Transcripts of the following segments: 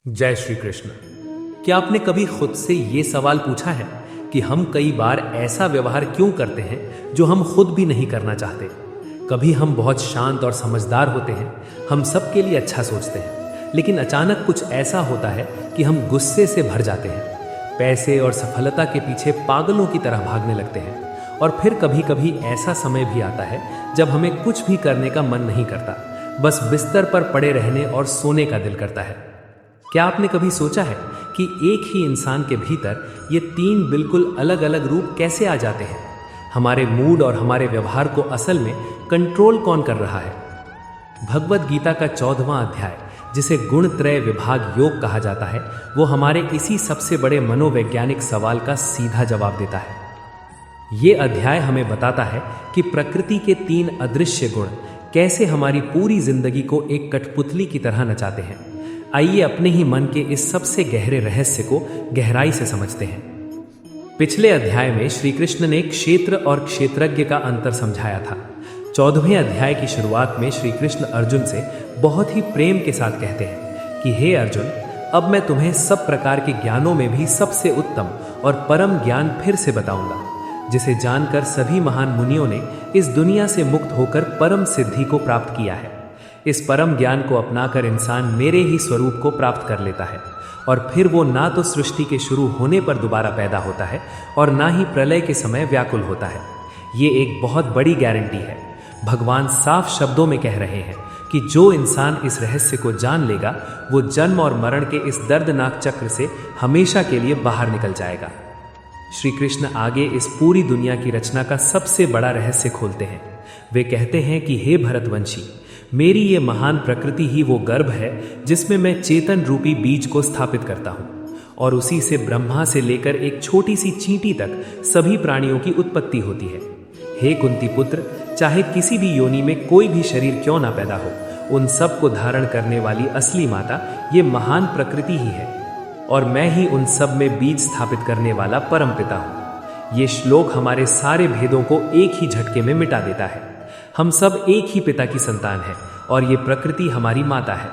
जय श्री कृष्ण। क्या आपने कभी खुद से ये सवाल पूछा है कि हम कई बार ऐसा व्यवहार क्यों करते हैं जो हम खुद भी नहीं करना चाहते? कभी हम बहुत शांत और समझदार होते हैं, हम सबके लिए अच्छा सोचते हैं, लेकिन अचानक कुछ ऐसा होता है कि हम गुस्से से भर जाते हैं, पैसे और सफलता के पीछे पागलों की तरह भागने लगते हैं। और फिर कभी कभी ऐसा समय भी आता है जब हमें कुछ भी करने का मन नहीं करता, बस बिस्तर पर पड़े रहने और सोने का दिल करता है। क्या आपने कभी सोचा है कि एक ही इंसान के भीतर ये तीन बिल्कुल अलग अलग रूप कैसे आ जाते हैं? हमारे मूड और हमारे व्यवहार को असल में कंट्रोल कौन कर रहा है? भगवद गीता का 14वां अध्याय, जिसे गुण त्रय विभाग योग कहा जाता है, वो हमारे इसी सबसे बड़े मनोवैज्ञानिक सवाल का सीधा जवाब देता है। ये अध्याय हमें बताता है कि प्रकृति के तीन अदृश्य गुण कैसे हमारी पूरी जिंदगी को एक कठपुतली की तरह नचाते हैं। आइए अपने ही मन के इस सबसे गहरे रहस्य को गहराई से समझते हैं। पिछले अध्याय में श्री कृष्ण ने क्षेत्र और क्षेत्रज्ञ का अंतर समझाया था। 14वें अध्याय की शुरुआत में श्री कृष्ण अर्जुन से बहुत ही प्रेम के साथ कहते हैं कि हे अर्जुन, अब मैं तुम्हें सब प्रकार के ज्ञानों में भी सबसे उत्तम और परम ज्ञान फिर से बताऊंगा, जिसे जानकर सभी महान मुनियों ने इस दुनिया से मुक्त होकर परम सिद्धि को प्राप्त किया है। इस परम ज्ञान को अपनाकर इंसान मेरे ही स्वरूप को प्राप्त कर लेता है, और फिर वो ना तो सृष्टि के शुरू होने पर दोबारा पैदा होता है और ना ही प्रलय के समय व्याकुल होता है। ये एक बहुत बड़ी गारंटी है। भगवान साफ शब्दों में कह रहे हैं कि जो इंसान इस रहस्य को जान लेगा, वो जन्म और मरण के इस दर्दनाक चक्र से हमेशा के लिए बाहर निकल जाएगा। श्री कृष्ण आगे इस पूरी दुनिया की रचना का सबसे बड़ा रहस्य खोलते हैं। वे कहते हैं कि हे भरतवंशी, मेरी ये महान प्रकृति ही वो गर्भ है जिसमें मैं चेतन रूपी बीज को स्थापित करता हूँ, और उसी से ब्रह्मा से लेकर एक छोटी सी चींटी तक सभी प्राणियों की उत्पत्ति होती है। हे कुंती पुत्र, चाहे किसी भी योनि में कोई भी शरीर क्यों ना पैदा हो, उन सब को धारण करने वाली असली माता ये महान प्रकृति ही है, और मैं ही उन सब में बीज स्थापित करने वाला परम पिता हूँ। ये श्लोक हमारे सारे भेदों को एक ही झटके में मिटा देता है। हम सब एक ही पिता की संतान हैं, और ये प्रकृति हमारी माता है।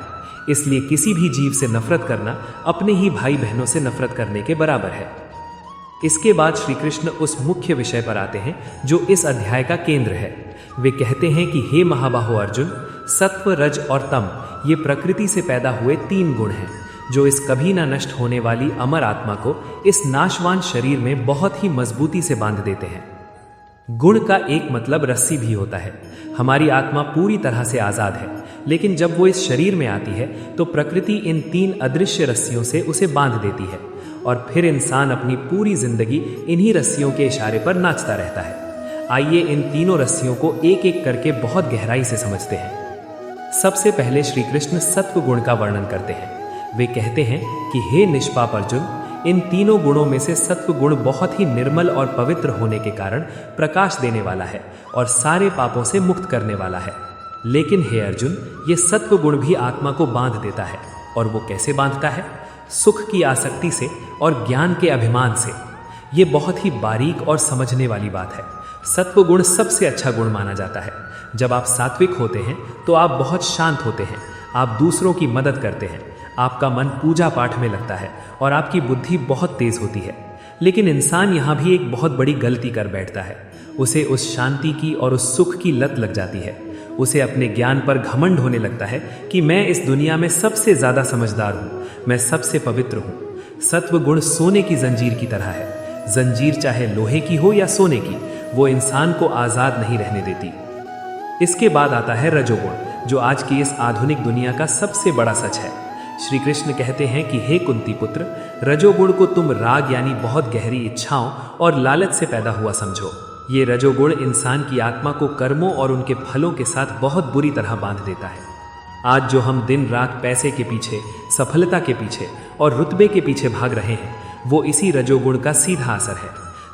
इसलिए किसी भी जीव से नफरत करना अपने ही भाई बहनों से नफरत करने के बराबर है। इसके बाद श्री कृष्ण उस मुख्य विषय पर आते हैं जो इस अध्याय का केंद्र है। वे कहते हैं कि हे महाबाहो अर्जुन, सत्व, रज और तम ये प्रकृति से पैदा हुए तीन गुण हैं जो इस कभी ना नष्ट होने वाली अमर आत्मा को इस नाशवान शरीर में बहुत ही मजबूती से बांध देते हैं। गुण का एक मतलब रस्सी भी होता है। हमारी आत्मा पूरी तरह से आजाद है, लेकिन जब वो इस शरीर में आती है तो प्रकृति इन तीन अदृश्य रस्सियों से उसे बांध देती है, और फिर इंसान अपनी पूरी जिंदगी इन्हीं रस्सियों के इशारे पर नाचता रहता है। आइए इन तीनों रस्सियों को एक एक करके बहुत गहराई से समझते हैं। सबसे पहले श्री कृष्ण सत्व गुण का वर्णन करते हैं। वे कहते हैं कि हे निष्पाप अर्जुन, इन तीनों गुणों में से सत्व गुण बहुत ही निर्मल और पवित्र होने के कारण प्रकाश देने वाला है और सारे पापों से मुक्त करने वाला है। लेकिन हे अर्जुन, ये सत्व गुण भी आत्मा को बांध देता है, और वो कैसे बांधता है? सुख की आसक्ति से और ज्ञान के अभिमान से। ये बहुत ही बारीक और समझने वाली बात है। सत्व गुण सबसे अच्छा गुण माना जाता है। जब आप सात्विक होते हैं तो आप बहुत शांत होते हैं, आप दूसरों की मदद करते हैं, आपका मन पूजा पाठ में लगता है और आपकी बुद्धि बहुत तेज होती है। लेकिन इंसान यहाँ भी एक बहुत बड़ी गलती कर बैठता है। उसे उस शांति की और उस सुख की लत लग जाती है। उसे अपने ज्ञान पर घमंड होने लगता है कि मैं इस दुनिया में सबसे ज्यादा समझदार हूँ, मैं सबसे पवित्र हूँ। सत्व गुण सोने की जंजीर की तरह है। जंजीर चाहे लोहे की हो या सोने की, वो इंसान को आजाद नहीं रहने देती। इसके बाद आता है रजोगुण, जो आज की इस आधुनिक दुनिया का सबसे बड़ा सच है। श्री कृष्ण कहते हैं कि हे कुंती पुत्र, रजोगुण को तुम राग यानी बहुत गहरी इच्छाओं और लालच से पैदा हुआ समझो। ये रजोगुण इंसान की आत्मा को कर्मों और उनके फलों के साथ बहुत बुरी तरह बांध देता है। आज जो हम दिन रात पैसे के पीछे, सफलता के पीछे और रुतबे के पीछे भाग रहे हैं, वो इसी रजोगुण का सीधा असर है।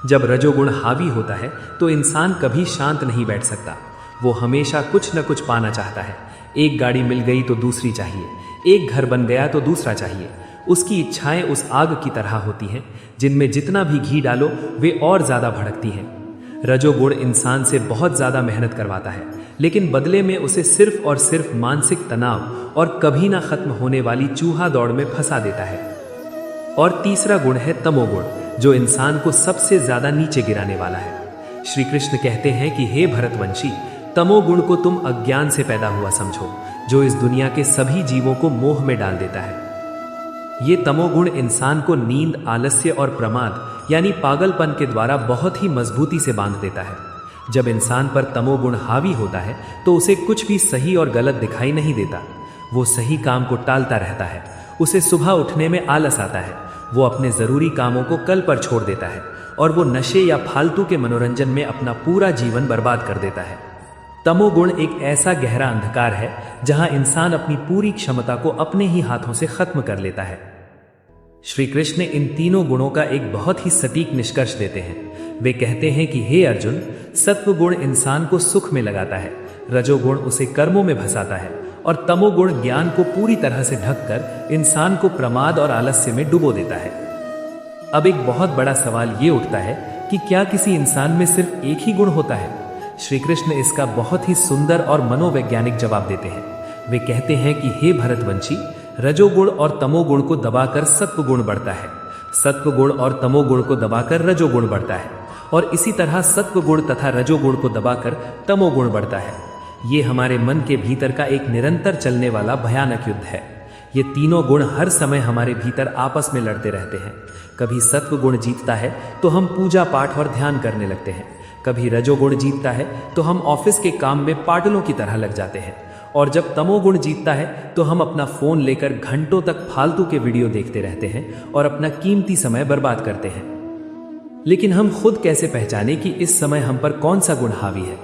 जब रजोगुण हावी होता है तो इंसान कभी शांत नहीं बैठ सकता। वो हमेशा कुछ न कुछ पाना चाहता है। एक गाड़ी मिल गई तो दूसरी चाहिए, एक घर बन गया तो दूसरा चाहिए। उसकी इच्छाएं उस आग की तरह होती हैं जिनमें जितना भी घी डालो वे और ज्यादा भड़कती हैं। रजोगुण इंसान से बहुत ज्यादा मेहनत करवाता है, लेकिन बदले में उसे सिर्फ और सिर्फ मानसिक तनाव और कभी ना खत्म होने वाली चूहा दौड़ में फंसा देता है। और तीसरा गुण है तमोगुण, जो इंसान को सबसे ज्यादा नीचे गिराने वाला है। श्री कृष्ण कहते हैं कि हे भरतवंशी, तमोगुण को तुम अज्ञान से पैदा हुआ समझो, जो इस दुनिया के सभी जीवों को मोह में डाल देता है। ये तमोगुण इंसान को नींद, आलस्य और प्रमाद यानी पागलपन के द्वारा बहुत ही मजबूती से बांध देता है। जब इंसान पर तमोगुण हावी होता है तो उसे कुछ भी सही और गलत दिखाई नहीं देता। वो सही काम को टालता रहता है, उसे सुबह उठने में आलस आता है, वो अपने जरूरी कामों को कल पर छोड़ देता है और वो नशे या फालतू के मनोरंजन में अपना पूरा जीवन बर्बाद कर देता है। तमोगुण एक ऐसा गहरा अंधकार है जहां इंसान अपनी पूरी क्षमता को अपने ही हाथों से खत्म कर लेता है। श्री कृष्ण इन तीनों गुणों का एक बहुत ही सटीक निष्कर्ष देते हैं। वे कहते हैं कि हे अर्जुन, सत्व गुण इंसान को सुख में लगाता है, रजोगुण उसे कर्मों में फंसाता है और तमोगुण ज्ञान को पूरी तरह से ढककर इंसान को प्रमाद और आलस्य में डुबो देता है। अब एक बहुत बड़ा सवाल ये उठता है कि क्या किसी इंसान में सिर्फ एक ही गुण होता है? श्री कृष्ण इसका बहुत ही सुंदर और मनोवैज्ञानिक जवाब देते हैं। वे कहते हैं कि हे भरतवंशी, रजोगुण और तमोगुण को दबाकर सत्वगुण बढ़ता है, सत्वगुण और तमोगुण को दबाकर रजोगुण बढ़ता है और इसी तरह सत्वगुण तथा रजोगुण को दबाकर तमोगुण बढ़ता है। ये हमारे मन के भीतर का एक निरंतर चलने वाला भयानक युद्ध है। ये तीनों गुण हर समय हमारे भीतर आपस में लड़ते रहते हैं। कभी सत्वगुण जीतता है तो हम पूजा पाठ और ध्यान करने लगते हैं, कभी रजोगुण जीतता है तो हम ऑफिस के काम में पागलों की तरह लग जाते हैं, और जब तमोगुण जीतता है तो हम अपना फोन लेकर घंटों तक फालतू के वीडियो देखते रहते हैं और अपना कीमती समय बर्बाद करते हैं। लेकिन हम खुद कैसे पहचाने कि इस समय हम पर कौन सा गुण हावी है?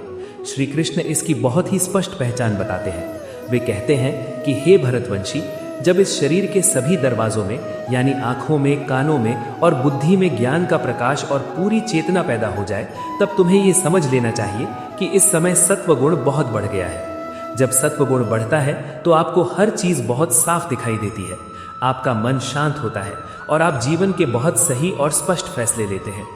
श्री कृष्ण इसकी बहुत ही स्पष्ट पहचान बताते हैं। वे कहते हैं कि हे भरतवंशी, जब इस शरीर के सभी दरवाजों में यानी आंखों में, कानों में और बुद्धि में ज्ञान का प्रकाश और पूरी चेतना पैदा हो जाए, तब तुम्हें ये समझ लेना चाहिए कि इस समय सत्वगुण बहुत बढ़ गया है। जब सत्वगुण बढ़ता है तो आपको हर चीज बहुत साफ दिखाई देती है, आपका मन शांत होता है और आप जीवन के बहुत सही और स्पष्ट फैसले लेते हैं।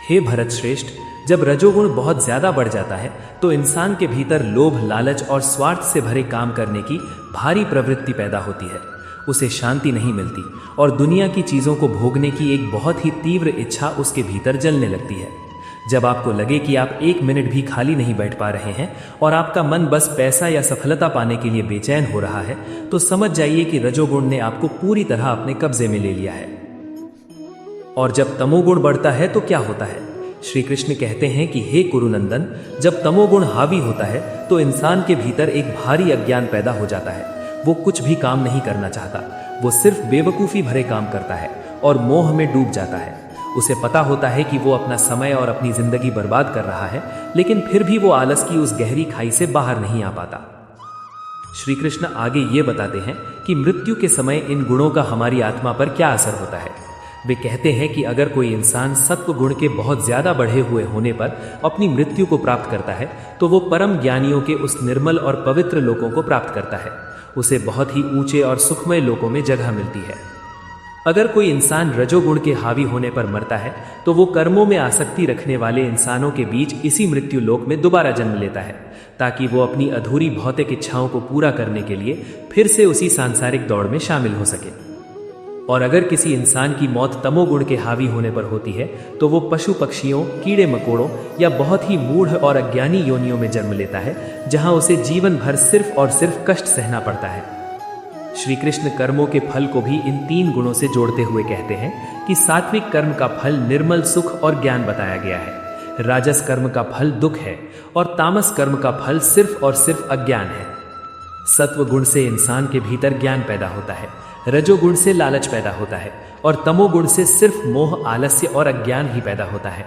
हे भरत श्रेष्ठ, जब रजोगुण बहुत ज्यादा बढ़ जाता है तो इंसान के भीतर लोभ, लालच और स्वार्थ से भरे काम करने की भारी प्रवृत्ति पैदा होती है। उसे शांति नहीं मिलती और दुनिया की चीजों को भोगने की एक बहुत ही तीव्र इच्छा उसके भीतर जलने लगती है। जब आपको लगे कि आप एक मिनट भी खाली नहीं बैठ पा रहे हैं और आपका मन बस पैसा या सफलता पाने के लिए बेचैन हो रहा है, तो समझ जाइए कि रजोगुण ने आपको पूरी तरह अपने कब्जे में ले लिया है। और जब तमोगुण बढ़ता है तो क्या होता है? श्री कृष्ण कहते हैं कि हे कुरुनंदन, जब तमोगुण हावी होता है तो इंसान के भीतर एक भारी अज्ञान पैदा हो जाता है। वो कुछ भी काम नहीं करना चाहता, वो सिर्फ बेवकूफी भरे काम करता है और मोह में डूब जाता है। उसे पता होता है कि वो अपना समय और अपनी जिंदगी बर्बाद कर रहा है, लेकिन फिर भी वो आलस की उस गहरी खाई से बाहर नहीं आ पाता। श्री कृष्ण आगे ये बताते हैं कि मृत्यु के समय इन गुणों का हमारी आत्मा पर क्या असर होता है। वे कहते हैं कि अगर कोई इंसान सत्व गुण के बहुत ज्यादा बढ़े हुए होने पर अपनी मृत्यु को प्राप्त करता है तो वो परम ज्ञानियों के उस निर्मल और पवित्र लोकों को प्राप्त करता है। उसे बहुत ही ऊंचे और सुखमय लोकों में जगह मिलती है। अगर कोई इंसान रजोगुण के हावी होने पर मरता है तो वो कर्मों में आसक्ति रखने वाले इंसानों के बीच इसी मृत्यु लोक में दोबारा जन्म लेता है, ताकि वो अपनी अधूरी भौतिक इच्छाओं को पूरा करने के लिए फिर से उसी सांसारिक दौड़ में शामिल हो सके। और अगर किसी इंसान की मौत तमोगुण के हावी होने पर होती है तो वो पशु पक्षियों, कीड़े मकोड़ों या बहुत ही मूढ़ और अज्ञानी योनियों में जन्म लेता है, जहां उसे जीवन भर सिर्फ और सिर्फ कष्ट सहना पड़ता है। श्री कृष्ण कर्मों के फल को भी इन तीन गुणों से जोड़ते हुए कहते हैं कि सात्विक कर्म का फल निर्मल सुख और ज्ञान बताया गया है, राजस कर्म का फल दुख है और तामस कर्म का फल सिर्फ और सिर्फ अज्ञान है। सत्व गुण से इंसान के भीतर ज्ञान पैदा होता है, रजोगुण से लालच पैदा होता है और तमोगुण से सिर्फ मोह, आलस्य और अज्ञान ही पैदा होता है।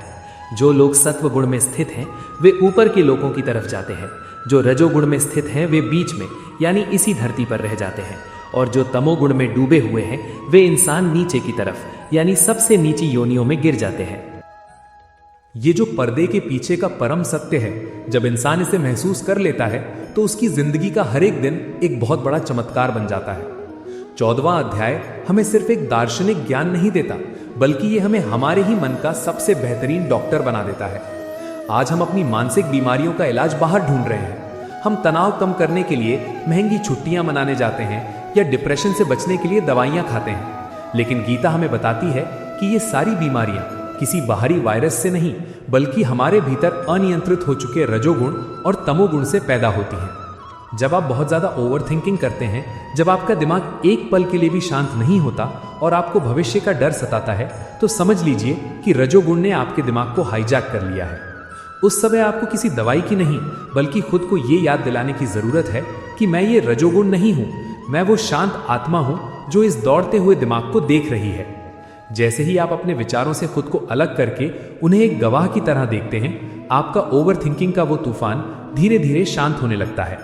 जो लोग सत्व गुण में स्थित हैं वे ऊपर के लोकों की तरफ जाते हैं, जो रजोगुण में स्थित हैं वे बीच में यानी इसी धरती पर रह जाते हैं, और जो तमोगुण में डूबे हुए हैं वे इंसान नीचे की तरफ यानी सबसे नीची योनियों में गिर जाते हैं। ये जो पर्दे के पीछे का परम सत्य है, जब इंसान इसे महसूस कर लेता है तो उसकी जिंदगी का हर एक दिन एक बहुत बड़ा चमत्कार बन जाता है। 14वां अध्याय हमें सिर्फ एक दार्शनिक ज्ञान नहीं देता, बल्कि ये हमें हमारे ही मन का सबसे बेहतरीन डॉक्टर बना देता है। आज हम अपनी मानसिक बीमारियों का इलाज बाहर ढूंढ रहे हैं। हम तनाव कम करने के लिए महंगी छुट्टियां मनाने जाते हैं या डिप्रेशन से बचने के लिए दवाइयां खाते हैं। लेकिन गीता हमें बताती है कि ये सारी बीमारियां किसी बाहरी वायरस से नहीं, बल्कि हमारे भीतर अनियंत्रित हो चुके रजोगुण और तमोगुण से पैदा होती हैं। जब आप बहुत ज्यादा ओवरथिंकिंग करते हैं, जब आपका दिमाग एक पल के लिए भी शांत नहीं होता और आपको भविष्य का डर सताता है, तो समझ लीजिए कि रजोगुण ने आपके दिमाग को हाईजैक कर लिया है। उस समय आपको किसी दवाई की नहीं, बल्कि खुद को ये याद दिलाने की जरूरत है कि मैं ये रजोगुण नहीं हूं, मैं वो शांत आत्मा हूं जो इस दौड़ते हुए दिमाग को देख रही है। जैसे ही आप अपने विचारों से खुद को अलग करके उन्हें एक गवाह की तरह देखते हैं, आपका ओवरथिंकिंग का वो तूफान धीरे धीरे शांत होने लगता है।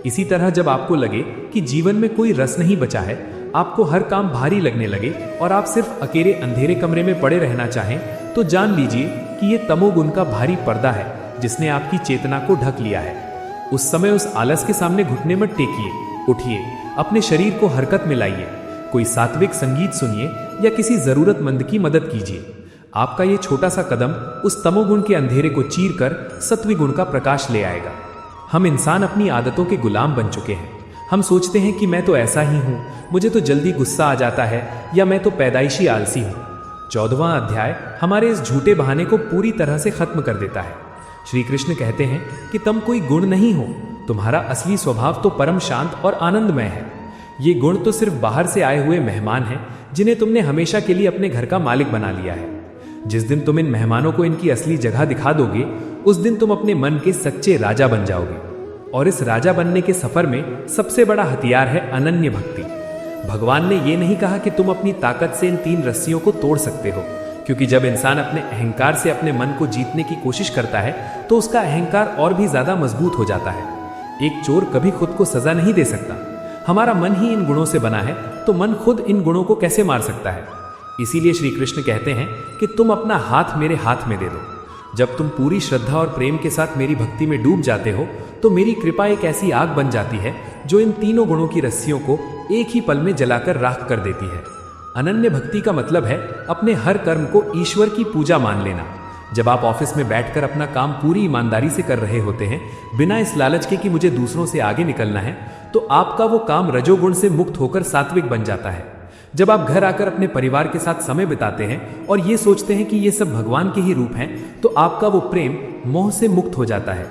इसी तरह जब आपको लगे कि जीवन में कोई रस नहीं बचा है, आपको हर काम भारी लगने लगे और आप सिर्फ अकेले अंधेरे कमरे में पड़े रहना चाहें, तो जान लीजिए कि ये तमोगुण का भारी पर्दा है जिसने आपकी चेतना को ढक लिया है। उस समय उस आलस के सामने घुटने मत टेकिए, उठिए, अपने शरीर को हरकत में लाइए, कोई सात्विक संगीत सुनिए या किसी जरूरतमंद की मदद कीजिए। आपका ये छोटा सा कदम उस तमोगुण के अंधेरे को चीर कर सत्विगुण का प्रकाश ले आएगा। हम इंसान अपनी आदतों के गुलाम बन चुके हैं। हम सोचते हैं कि मैं तो ऐसा ही हूं, मुझे तो जल्दी गुस्सा आ जाता है, या मैं तो पैदाइशी आलसी हूं। 14वां अध्याय हमारे इस झूठे बहाने को पूरी तरह से खत्म कर देता है। श्री कृष्ण कहते हैं कि तुम कोई गुण नहीं हो, तुम्हारा असली स्वभाव तो परम शांत और आनंदमय है। ये गुण तो सिर्फ बाहर से आए हुए मेहमान हैं जिन्हें तुमने हमेशा के लिए अपने घर का मालिक बना लिया है। जिस दिन तुम इन मेहमानों को इनकी असली जगह दिखा दोगे, उस दिन तुम अपने मन के सच्चे राजा बन जाओगे। और इस राजा बनने के सफर में सबसे बड़ा हथियार है अनन्य भक्ति। भगवान ने यह नहीं कहा कि तुम अपनी ताकत से इन 3 रस्सियों को तोड़ सकते हो, क्योंकि जब इंसान अपने अहंकार से अपने मन को जीतने की कोशिश करता है तो उसका अहंकार और भी ज्यादा मजबूत हो जाता है। एक चोर कभी खुद को सजा नहीं दे सकता। हमारा मन ही इन गुणों से बना है, तो मन खुद इन गुणों को कैसे मार सकता है? इसीलिए श्री कृष्ण कहते हैं कि तुम अपना हाथ मेरे हाथ में दे दो। जब तुम पूरी श्रद्धा और प्रेम के साथ मेरी भक्ति में डूब जाते हो, तो मेरी कृपा एक ऐसी आग बन जाती है जो इन तीनों गुणों की रस्सियों को एक ही पल में जलाकर राख कर देती है। अनन्य भक्ति का मतलब है अपने हर कर्म को ईश्वर की पूजा मान लेना। जब आप ऑफिस में बैठकर अपना काम पूरी ईमानदारी से कर रहे होते हैं, बिना इस लालच के कि मुझे दूसरों से आगे निकलना है, तो आपका वो काम रजोगुण से मुक्त होकर सात्विक बन जाता है। जब आप घर आकर अपने परिवार के साथ समय बिताते हैं और ये सोचते हैं कि ये सब भगवान के ही रूप हैं, तो आपका वो प्रेम मोह से मुक्त हो जाता है।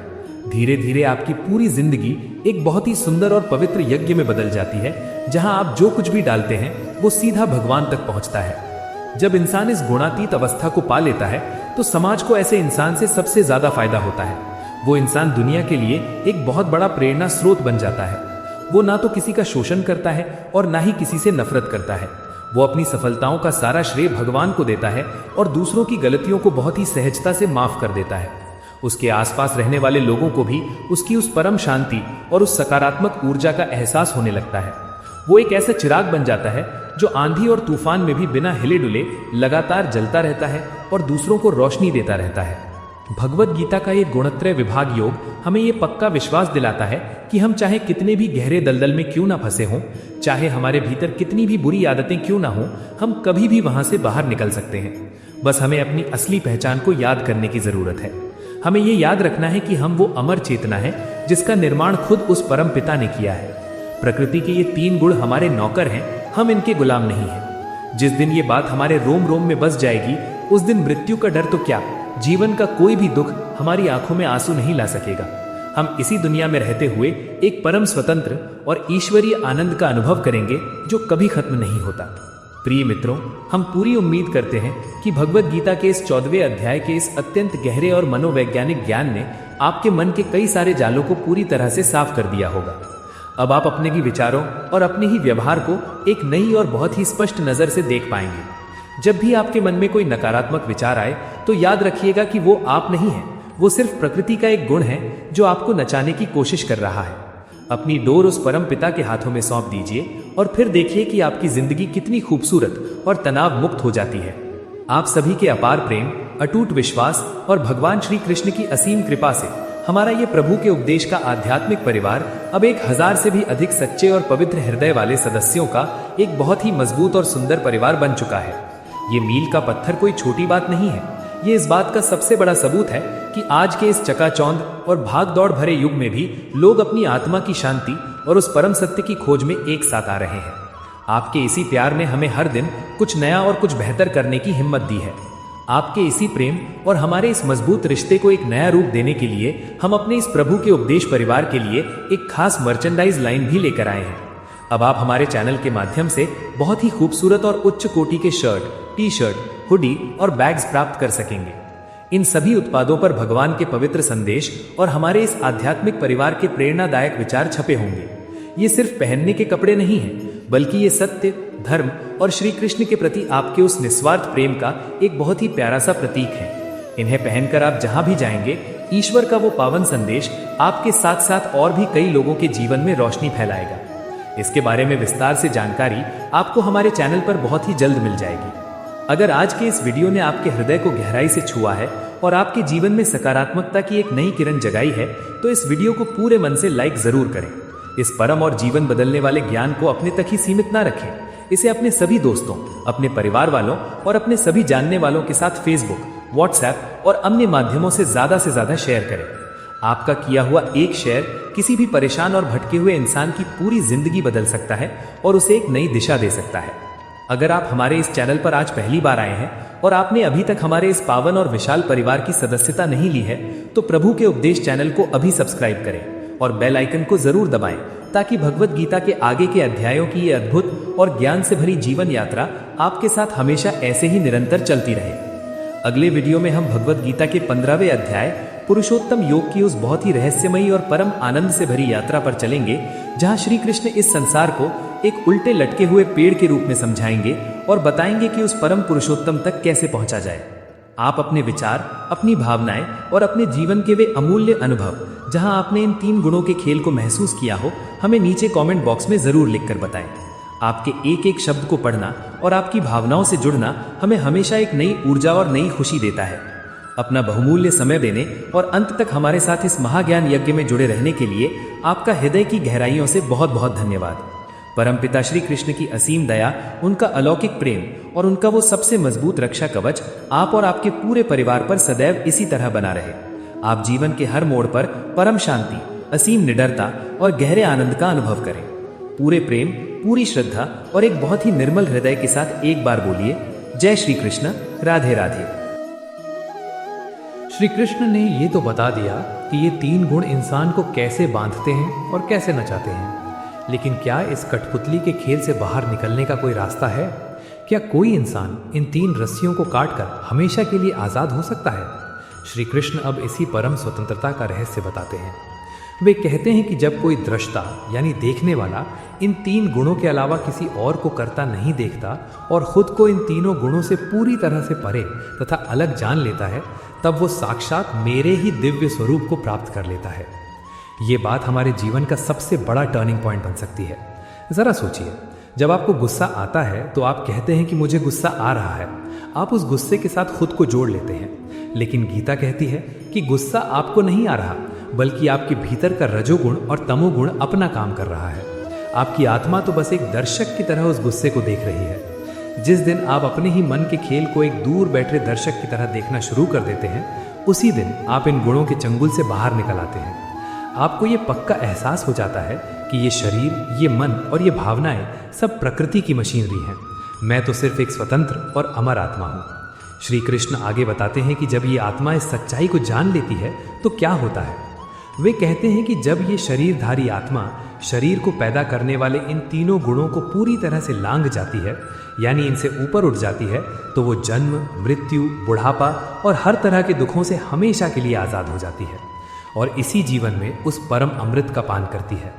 धीरे धीरे आपकी पूरी जिंदगी एक बहुत ही सुंदर और पवित्र यज्ञ में बदल जाती है, जहां आप जो कुछ भी डालते हैं वो सीधा भगवान तक पहुंचता है। जब इंसान इस गुणातीत अवस्था को पा लेता है, तो समाज को ऐसे इंसान से सबसे ज्यादा फायदा होता है। वो इंसान दुनिया के लिए एक बहुत बड़ा प्रेरणा स्रोत बन जाता है। वो ना तो किसी का शोषण करता है और ना ही किसी से नफरत करता है। वो अपनी सफलताओं का सारा श्रेय भगवान को देता है और दूसरों की गलतियों को बहुत ही सहजता से माफ कर देता है। उसके आसपास रहने वाले लोगों को भी उसकी उस परम शांति और उस सकारात्मक ऊर्जा का एहसास होने लगता है। वो एक ऐसा चिराग बन जाता है जो आंधी और तूफान में भी बिना हिले डुले लगातार जलता रहता है और दूसरों को रोशनी देता रहता है। भगवत गीता का ये गुणत्रय विभाग योग हमें ये पक्का विश्वास दिलाता है कि हम चाहे कितने भी गहरे दलदल में क्यों ना फंसे हों, चाहे हमारे भीतर कितनी भी बुरी आदतें क्यों ना हों, हम कभी भी वहां से बाहर निकल सकते हैं। बस हमें अपनी असली पहचान को याद करने की जरूरत है। हमें ये याद रखना है कि हम वो अमर चेतना है जिसका निर्माण खुद उस परम पिता ने किया है। प्रकृति के ये 3 गुण हमारे नौकर हैं, हम इनके गुलाम नहीं हैं। जिस दिन ये बात हमारे रोम रोम में बस जाएगी, उस दिन मृत्यु का डर तो क्या, जीवन का कोई भी दुख हमारी आंखों में आंसू नहीं ला सकेगा। हम इसी दुनिया में रहते हुए एक परम स्वतंत्र और ईश्वरीय आनंद का अनुभव करेंगे जो कभी खत्म नहीं होता। प्रिय मित्रों, हम पूरी उम्मीद करते हैं कि भगवत गीता के इस 14वें अध्याय के इस अत्यंत गहरे और मनोवैज्ञानिक ज्ञान ने आपके मन के कई सारे जालों को पूरी तरह से साफ कर दिया होगा। अब आप अपने ही विचारों और अपने ही व्यवहार को एक नई और बहुत ही स्पष्ट नजर से देख पाएंगे। जब भी आपके मन में कोई नकारात्मक विचार आए, तो याद रखिएगा कि वो आप नहीं है, वो सिर्फ प्रकृति का एक गुण है जो आपको नचाने की कोशिश कर रहा है। अपनी डोर उस परम पिता के हाथों में सौंप दीजिए और फिर देखिए कि आपकी जिंदगी कितनी खूबसूरत और तनाव मुक्त हो जाती है। आप सभी के अपार प्रेम, अटूट विश्वास और भगवान श्री कृष्ण की असीम कृपा से हमारा ये प्रभु के उपदेश का आध्यात्मिक परिवार अब 1000 से भी अधिक सच्चे और पवित्र हृदय वाले सदस्यों का एक बहुत ही मजबूत और सुंदर परिवार बन चुका है। ये मील का पत्थर कोई छोटी बात नहीं है, ये इस बात का सबसे बड़ा सबूत है कि आज के इस चकाचौंध और भाग-दौड़ भरे युग में भी लोग अपनी आत्मा की शांति और उस परम सत्य की खोज में एक साथ आ रहे हैं। आपके इसी प्यार ने हमें हर दिन कुछ नया और कुछ बेहतर करने की हिम्मत दी है। आपके इसी प्रेम और हमारे इस मजबूत रिश्ते को एक नया रूप देने के लिए हम अपने इस प्रभु के उपदेश परिवार के लिए एक खास मर्चेंडाइज लाइन भी लेकर आए हैं। अब आप हमारे चैनल के माध्यम से बहुत ही खूबसूरत और उच्च कोटि के शर्ट, टी शर्ट, हुडी और बैग्स प्राप्त कर सकेंगे। इन सभी उत्पादों पर भगवान के पवित्र संदेश और हमारे इस आध्यात्मिक परिवार के प्रेरणादायक विचार छपे होंगे। ये सिर्फ पहनने के कपड़े नहीं हैं, बल्कि ये सत्य, धर्म और श्री कृष्ण के प्रति आपके उस निस्वार्थ प्रेम का एक बहुत ही प्यारा सा प्रतीक है। इन्हें पहनकर आप जहां भी जाएंगे, ईश्वर का वो पावन संदेश आपके साथ साथ और भी कई लोगों के जीवन में रोशनी फैलाएगा। इसके बारे में विस्तार से जानकारी आपको हमारे चैनल पर बहुत ही जल्द मिल जाएगी। अगर आज के इस वीडियो ने आपके हृदय को गहराई से छुआ है और आपके जीवन में सकारात्मकता की एक नई किरण जगाई है, तो इस वीडियो को पूरे मन से लाइक जरूर करें। इस परम और जीवन बदलने वाले ज्ञान को अपने तक ही सीमित ना रखें। इसे अपने सभी दोस्तों, अपने परिवार वालों और अपने सभी जानने वालों के साथ फेसबुक, व्हाट्सएप और अन्य माध्यमों से ज्यादा शेयर करें। आपका किया हुआ एक शेयर किसी भी परेशान और भटके हुए इंसान की पूरी जिंदगी बदल सकता है और उसे एक नई दिशा दे सकता है। अगर आप हमारे इस चैनल पर आज पहली बार आए हैं और आपने अभी तक हमारे इस पावन और विशाल परिवार की सदस्यता नहीं ली है, तो प्रभु के उपदेश चैनल को अभी सब्सक्राइब करें और बेल आइकन को जरूर दबाएं, ताकि भगवत गीता के आगे के अध्यायों की ये अद्भुत और ज्ञान से भरी जीवन यात्रा आपके साथ हमेशा ऐसे ही निरंतर चलती रहे। अगले वीडियो में हम भगवत गीता के 15वें अध्याय पुरुषोत्तम योग की उस बहुत ही रहस्यमयी और परम आनंद से भरी यात्रा पर चलेंगे, जहां श्री कृष्ण इस संसार को एक उल्टे लटके हुए पेड़ के रूप में समझाएंगे और बताएंगे कि उस परम पुरुषोत्तम तक कैसे पहुंचा जाए। आप अपने विचार, अपनी भावनाएं और अपने जीवन के वे अमूल्य अनुभव, जहां आपने इन 3 गुणों के खेल को महसूस किया हो, हमें नीचे कमेंट बॉक्स में जरूर लिखकर बताएं। आपके एक एक शब्द को पढ़ना और आपकी भावनाओं से जुड़ना हमें हमेशा एक नई ऊर्जा और नई खुशी देता है। अपना बहुमूल्य समय देने और अंत तक हमारे साथ इस महाज्ञान यज्ञ में जुड़े रहने के लिए आपका हृदय की गहराइयों से बहुत बहुत धन्यवाद। परमपिता श्री कृष्ण की असीम दया, उनका अलौकिक प्रेम और उनका वो सबसे मजबूत रक्षा कवच आप और आपके पूरे परिवार पर सदैव इसी तरह बना रहे। आप जीवन के हर मोड़ पर परम शांति, असीम निडरता और गहरे आनंद का अनुभव करें। पूरे प्रेम, पूरी श्रद्धा और एक बहुत ही निर्मल हृदय के साथ एक बार बोलिए, जय श्री कृष्ण, राधे राधे। श्री कृष्ण ने ये तो बता दिया कि ये 3 गुण इंसान को कैसे बांधते हैं और कैसे नचाते हैं, लेकिन क्या इस कठपुतली के खेल से बाहर निकलने का कोई रास्ता है? क्या कोई इंसान इन 3 रस्सियों को काटकर हमेशा के लिए आजाद हो सकता है? श्री कृष्ण अब इसी परम स्वतंत्रता का रहस्य बताते हैं। वे कहते हैं कि जब कोई दृष्टा यानी देखने वाला इन 3 गुणों के अलावा किसी और को करता नहीं देखता और खुद को इन तीनों गुणों से पूरी तरह से परे तथा अलग जान लेता है, तब वो साक्षात मेरे ही दिव्य स्वरूप को प्राप्त कर लेता है। ये बात हमारे जीवन का सबसे बड़ा टर्निंग पॉइंट बन सकती है। जरा सोचिए, जब आपको गुस्सा आता है तो आप कहते हैं कि मुझे गुस्सा आ रहा है। आप उस गुस्से के साथ खुद को जोड़ लेते हैं, लेकिन गीता कहती है कि गुस्सा आपको नहीं आ रहा, बल्कि आपके भीतर का रजोगुण और तमोगुण अपना काम कर रहा है। आपकी आत्मा तो बस एक दर्शक की तरह उस गुस्से को देख रही है। जिस दिन आप अपने ही मन के खेल को एक दूर बैठे दर्शक की तरह देखना शुरू कर देते हैं, उसी दिन आप इन गुणों के चंगुल से बाहर निकल आते हैं। आपको ये पक्का एहसास हो जाता है कि ये शरीर, ये मन और ये भावनाएं सब प्रकृति की मशीनरी हैं। मैं तो सिर्फ एक स्वतंत्र और अमर आत्मा हूँ। श्री कृष्ण आगे बताते हैं कि जब ये आत्मा इस सच्चाई को जान लेती है तो क्या होता है। वे कहते हैं कि जब ये शरीरधारी आत्मा शरीर को पैदा करने वाले इन तीनों गुणों को पूरी तरह से लांघ जाती है, यानी इनसे ऊपर उठ जाती है, तो वो जन्म, मृत्यु, बुढ़ापा और हर तरह के दुखों से हमेशा के लिए आज़ाद हो जाती है और इसी जीवन में उस परम अमृत का पान करती है।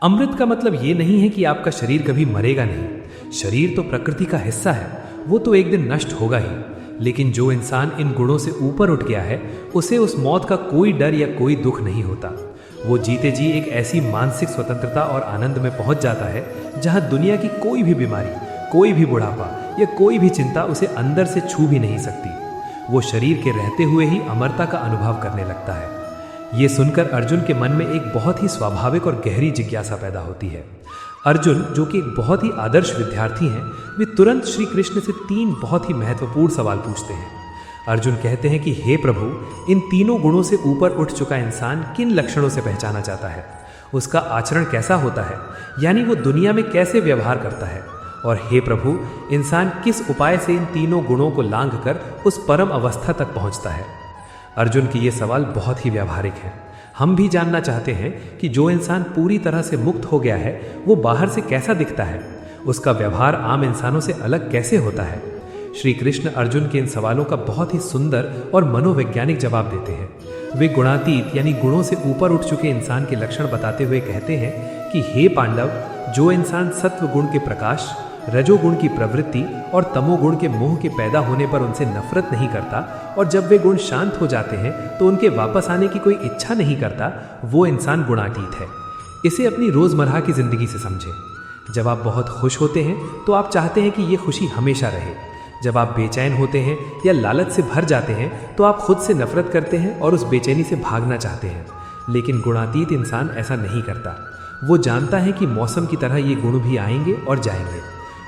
अमृत का मतलब ये नहीं है कि आपका शरीर कभी मरेगा नहीं। शरीर तो प्रकृति का हिस्सा है, वो तो एक दिन नष्ट होगा ही। लेकिन जो इंसान इन गुणों से ऊपर उठ गया है, उसे उस मौत का कोई डर या कोई दुख नहीं होता। वो जीते जी एक ऐसी मानसिक स्वतंत्रता और आनंद में पहुंच जाता है जहां दुनिया की कोई भी बीमारी, कोई भी बुढ़ापा या कोई भी चिंता उसे अंदर से छू भी नहीं सकती। वो शरीर के रहते हुए ही अमरता का अनुभव करने लगता है। ये सुनकर अर्जुन के मन में एक बहुत ही स्वाभाविक और गहरी जिज्ञासा पैदा होती है। अर्जुन, जो कि एक बहुत ही आदर्श विद्यार्थी हैं, वे तुरंत श्री कृष्ण से 3 बहुत ही महत्वपूर्ण सवाल पूछते हैं। अर्जुन कहते हैं कि हे प्रभु, इन तीनों गुणों से ऊपर उठ चुका इंसान किन लक्षणों से पहचाना जाता है, उसका आचरण कैसा होता है, यानी वो दुनिया में कैसे व्यवहार करता है, और हे प्रभु, इंसान किस उपाय से इन तीनों गुणों को लांघकर उस परम अवस्था तक पहुंचता है। अर्जुन के ये सवाल बहुत ही व्यावहारिक हैं। हम भी जानना चाहते हैं कि जो इंसान पूरी तरह से मुक्त हो गया है वो बाहर से कैसा दिखता है, उसका व्यवहार आम इंसानों से अलग कैसे होता है। श्री कृष्ण अर्जुन के इन सवालों का बहुत ही सुंदर और मनोवैज्ञानिक जवाब देते हैं। वे गुणातीत यानी गुणों से ऊपर उठ चुके इंसान के लक्षण बताते हुए कहते हैं कि हे पांडव, जो इंसान सत्व गुण के प्रकाश, रजोगुण की प्रवृत्ति और तमोगुण के मोह के पैदा होने पर उनसे नफरत नहीं करता और जब वे गुण शांत हो जाते हैं तो उनके वापस आने की कोई इच्छा नहीं करता, वो इंसान गुणातीत है। इसे अपनी रोजमर्रा की जिंदगी से समझें। जब आप बहुत खुश होते हैं तो आप चाहते हैं कि ये खुशी हमेशा रहे। जब आप बेचैन होते हैं या लालच से भर जाते हैं तो आप खुद से नफरत करते हैं और उस बेचैनी से भागना चाहते हैं। लेकिन गुणातीत इंसान ऐसा नहीं करता। वो जानता है कि मौसम की तरह ये गुण भी आएंगे और जाएंगे।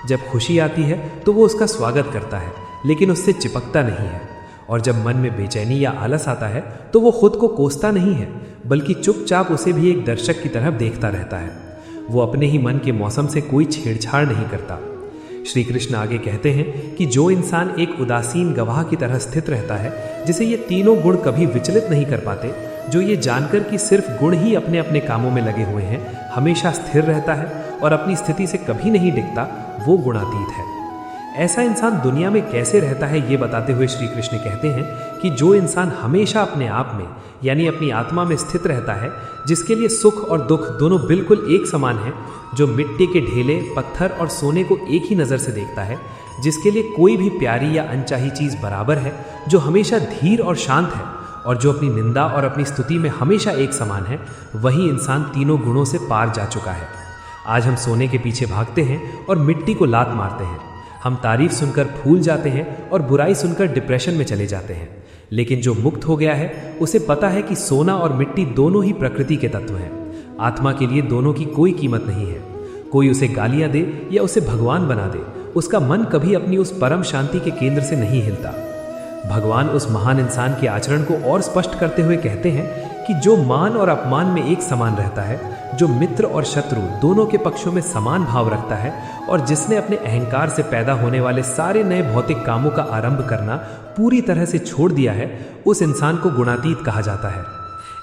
जब खुशी आती है तो वो उसका स्वागत करता है, लेकिन उससे चिपकता नहीं है। और जब मन में बेचैनी या आलस आता है तो वो खुद को कोसता नहीं है, बल्कि चुपचाप उसे भी एक दर्शक की तरह देखता रहता है। वो अपने ही मन के मौसम से कोई छेड़छाड़ नहीं करता। श्री कृष्ण आगे कहते हैं कि जो इंसान एक उदासीन गवाह की तरह स्थित रहता है, जिसे ये तीनों गुण कभी विचलित नहीं कर पाते, जो ये जानकर कि सिर्फ गुण ही अपने अपने कामों में लगे हुए हैं, हमेशा स्थिर रहता है और अपनी स्थिति से कभी नहीं डिगता, वो गुणातीत है। ऐसा इंसान दुनिया में कैसे रहता है ये बताते हुए श्री कृष्ण कहते हैं कि जो इंसान हमेशा अपने आप में यानी अपनी आत्मा में स्थित रहता है, जिसके लिए सुख और दुख दोनों बिल्कुल एक समान हैं, जो मिट्टी के ढेले, पत्थर और सोने को एक ही नज़र से देखता है, जिसके लिए कोई भी प्यारी या अनचाही चीज़ बराबर है, जो हमेशा धीर और शांत है और जो अपनी निंदा और अपनी स्तुति में हमेशा एक समान है, वही इंसान तीनों गुणों से पार जा चुका है। आज हम सोने के पीछे भागते हैं और मिट्टी को लात मारते हैं। हम तारीफ सुनकर फूल जाते हैं और बुराई सुनकर डिप्रेशन में चले जाते हैं। लेकिन जो मुक्त हो गया है उसे पता है कि सोना और मिट्टी दोनों ही प्रकृति के तत्व हैं। आत्मा के लिए दोनों की कोई कीमत नहीं है। कोई उसे गालियां दे या उसे भगवान बना दे, उसका मन कभी अपनी उस परम शांति के केंद्र से नहीं हिलता। भगवान उस महान इंसान के आचरण को और स्पष्ट करते हुए कहते हैं कि जो मान और अपमान में एक समान रहता है, जो मित्र और शत्रु दोनों के पक्षों में समान भाव रखता है और जिसने अपने अहंकार से पैदा होने वाले सारे नए भौतिक कामों का आरंभ करना पूरी तरह से छोड़ दिया है, उस इंसान को गुणातीत कहा जाता है।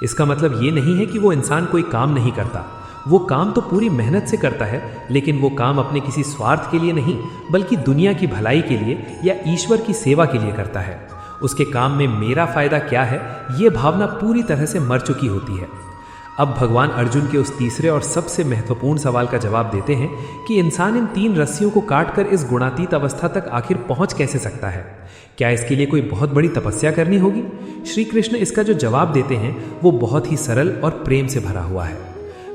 इसका मतलब ये नहीं है कि वो इंसान कोई काम नहीं करता। वो काम तो पूरी मेहनत से करता है, लेकिन वो काम अपने किसी स्वार्थ के लिए नहीं, बल्कि दुनिया की भलाई के लिए या ईश्वर की सेवा के लिए करता है। उसके काम में मेरा फायदा क्या है, ये भावना पूरी तरह से मर चुकी होती है। अब भगवान अर्जुन के उस तीसरे और सबसे महत्वपूर्ण सवाल का जवाब देते हैं कि इंसान इन तीन रस्सियों को काटकर इस गुणातीत अवस्था तक आखिर पहुंच कैसे सकता है। क्या इसके लिए कोई बहुत बड़ी तपस्या करनी होगी? श्री कृष्ण इसका जो जवाब देते हैं वो बहुत ही सरल और प्रेम से भरा हुआ है।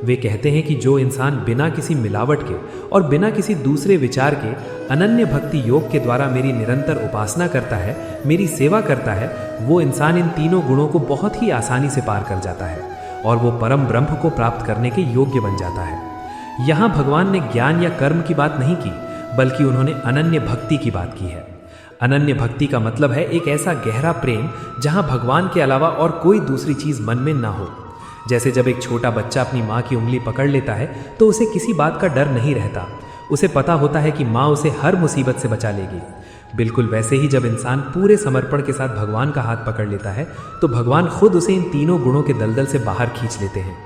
वे कहते हैं कि जो इंसान बिना किसी मिलावट के और बिना किसी दूसरे विचार के अनन्य भक्ति योग के द्वारा मेरी निरंतर उपासना करता है, मेरी सेवा करता है, वो इंसान इन तीनों गुणों को बहुत ही आसानी से पार कर जाता है और वो परम ब्रह्म को प्राप्त करने के योग्य बन जाता है। यहाँ भगवान ने ज्ञान या कर्म की बात नहीं की, बल्कि उन्होंने अनन्य भक्ति की बात की है। अनन्य भक्ति का मतलब है एक ऐसा गहरा प्रेम जहाँ भगवान के अलावा और कोई दूसरी चीज मन में ना हो। जैसे जब एक छोटा बच्चा अपनी माँ की उंगली पकड़ लेता है तो उसे किसी बात का डर नहीं रहता। उसे पता होता है कि माँ उसे हर मुसीबत से बचा लेगी। बिल्कुल वैसे ही जब इंसान पूरे समर्पण के साथ भगवान का हाथ पकड़ लेता है तो भगवान खुद उसे इन तीनों गुणों के दलदल से बाहर खींच लेते हैं।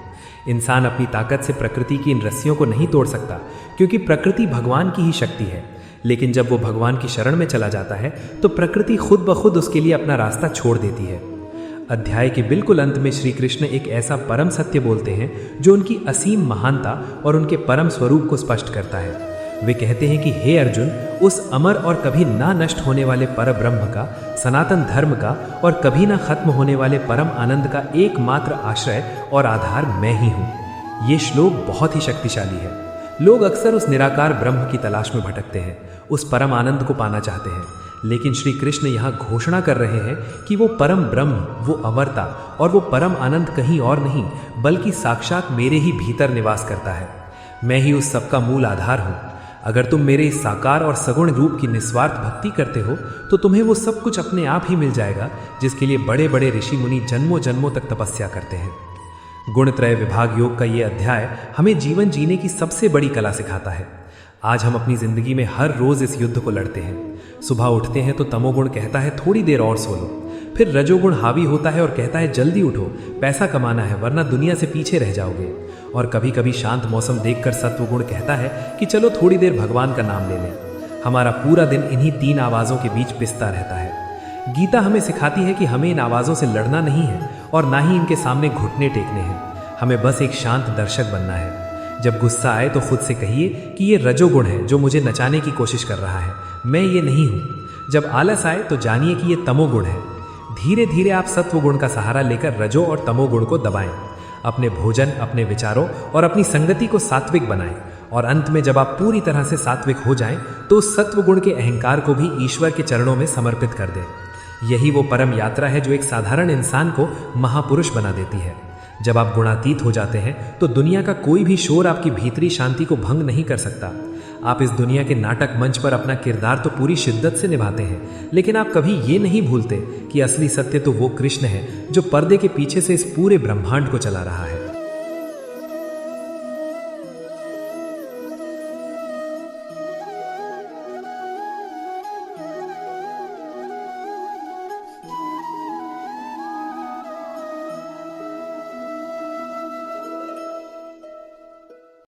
इंसान अपनी ताकत से प्रकृति की इन रस्सियों को नहीं तोड़ सकता, क्योंकि प्रकृति भगवान की ही शक्ति है। लेकिन जब वो भगवान की शरण में चला जाता है तो प्रकृति खुद ब खुद उसके लिए अपना रास्ता छोड़ देती है। अध्याय के बिल्कुल अंत में श्री कृष्ण एक ऐसा परम सत्य बोलते हैं जो उनकी असीम महानता और उनके परम स्वरूप को स्पष्ट करता है। वे कहते हैं कि हे अर्जुन, उस अमर और कभी ना नष्ट होने वाले पर ब्रह्म का, सनातन धर्म का और कभी ना खत्म होने वाले परम आनंद का एकमात्र आश्रय और आधार मैं ही हूँ। ये श्लोक बहुत ही शक्तिशाली है। लोग अक्सर उस निराकार ब्रह्म की तलाश में भटकते हैं, उस परम आनंद को पाना चाहते हैं, लेकिन श्री कृष्ण यहाँ घोषणा कर रहे हैं कि वो परम ब्रह्म, वो अमरता और वो परम आनंद कहीं और नहीं बल्कि साक्षात मेरे ही भीतर निवास करता है। मैं ही उस सबका मूल आधार हूँ। अगर तुम मेरे इस साकार और सगुण रूप की निस्वार्थ भक्ति करते हो तो तुम्हें वो सब कुछ अपने आप ही मिल जाएगा जिसके लिए बड़े बड़े ऋषि मुनि जन्मों जन्मों तक तपस्या करते हैं। गुणत्रय विभाग योग का ये अध्याय हमें जीवन जीने की सबसे बड़ी कला सिखाता है। आज हम अपनी जिंदगी में हर रोज इस युद्ध को लड़ते हैं। सुबह उठते हैं तो तमोगुण कहता है थोड़ी देर और सो लो, फिर रजोगुण हावी होता है और कहता है जल्दी उठो, पैसा कमाना है वरना दुनिया से पीछे रह जाओगे। और कभी कभी शांत मौसम देखकर सत्वगुण कहता है कि चलो थोड़ी देर भगवान का नाम ले लें। हमारा पूरा दिन इन्हीं 3 आवाज़ों के बीच पिसता रहता है। गीता हमें सिखाती है कि हमें इन आवाज़ों से लड़ना नहीं है और ना ही इनके सामने घुटने टेकने हैं। हमें बस एक शांत दर्शक बनना है। जब गुस्सा आए तो खुद से कहिए कि ये रजोगुण है जो मुझे नचाने की कोशिश कर रहा है, मैं ये नहीं हूँ। जब आलस आए तो जानिए कि ये तमोगुण है। धीरे धीरे आप सत्वगुण का सहारा लेकर रजो और तमोगुण को दबाएं। अपने भोजन, अपने विचारों और अपनी संगति को सात्विक बनाएं। और अंत में जब आप पूरी तरह से सात्विक हो जाएं तो उस सत्वगुण के अहंकार को भी ईश्वर के चरणों में समर्पित कर दें। यही वो परम यात्रा है जो एक साधारण इंसान को महापुरुष बना देती है। जब आप गुणातीत हो जाते हैं तो दुनिया का कोई भी शोर आपकी भीतरी शांति को भंग नहीं कर सकता। आप इस दुनिया के नाटक मंच पर अपना किरदार तो पूरी शिद्दत से निभाते हैं, लेकिन आप कभी ये नहीं भूलते कि असली सत्य तो वो कृष्ण है जो पर्दे के पीछे से इस पूरे ब्रह्मांड को चला रहा है।